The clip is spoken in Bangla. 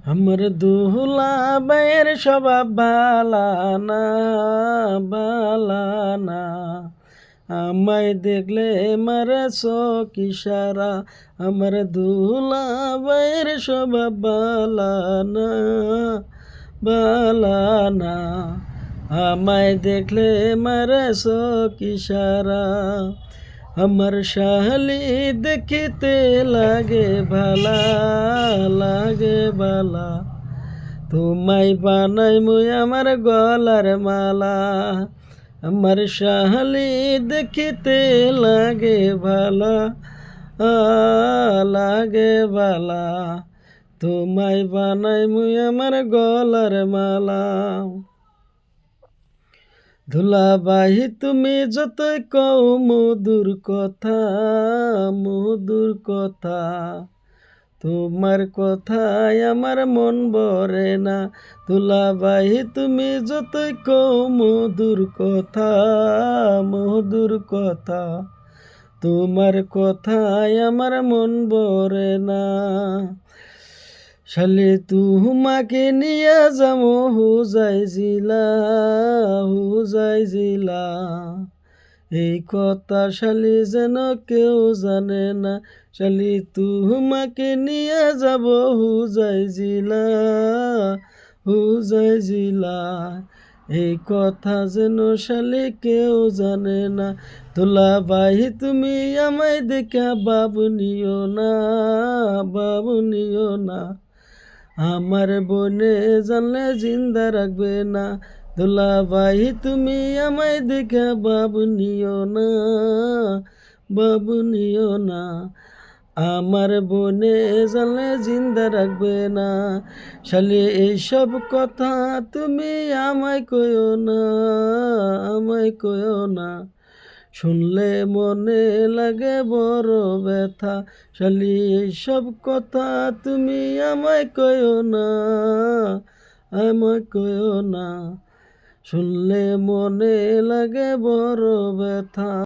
আমার দুলা ভাইয়ের স্বভাব বালানা বালানা, আমায় দেখলে মারে চোখ ইশারা। আমার দুলা ভাইয়ের স্বভাব বালানা বালানা, আমায় দেখলে মারে চোখ ইশারা। আমার শালি দেখিতে লাগে ভালা লাগে বালা, তোমায় বানাই মুই আমার গলার মালা। আমার শালি দেখিতে লাগে ভালা লাগে বালা, তোমায় বানাই মুই আমার গলার মালা। দুলাভাই তুমি যতই কও মধুর কথা মধুর কথা, তোমার কথায় আমার মন ভরে না। দুলাভাই তুমি যতই কও মধুর কথা মধুর কথা, তোমার কথায় আমার মন ভরে না। শালি তোমাকে নিয়ে যাবো হুজাই জিলা, এই কথা শালি যেন কেউ জানে না। শালি তোমাকে নিয়ে যাব হুজাই জিলা, এই কথা যেন শালি কেউ জানে না। দুলাভাই তুমি আমায় দেখা বাবু নিও না, আমার বনে জানলে জিন্দা রাখবে না। দুলাভাই তুমি আমায় দেখা বাবু নিও না, আমার বনে জানলে জিন্দা রাখবে না। শালি এইসব কথা তুমি আমায় কইও না, শুনলে মনে লাগে বড় ব্যথা। শালি এইসব কথা তুমি আমায় কইও না, শুনলে মনে লাগে বড় ব্যথা।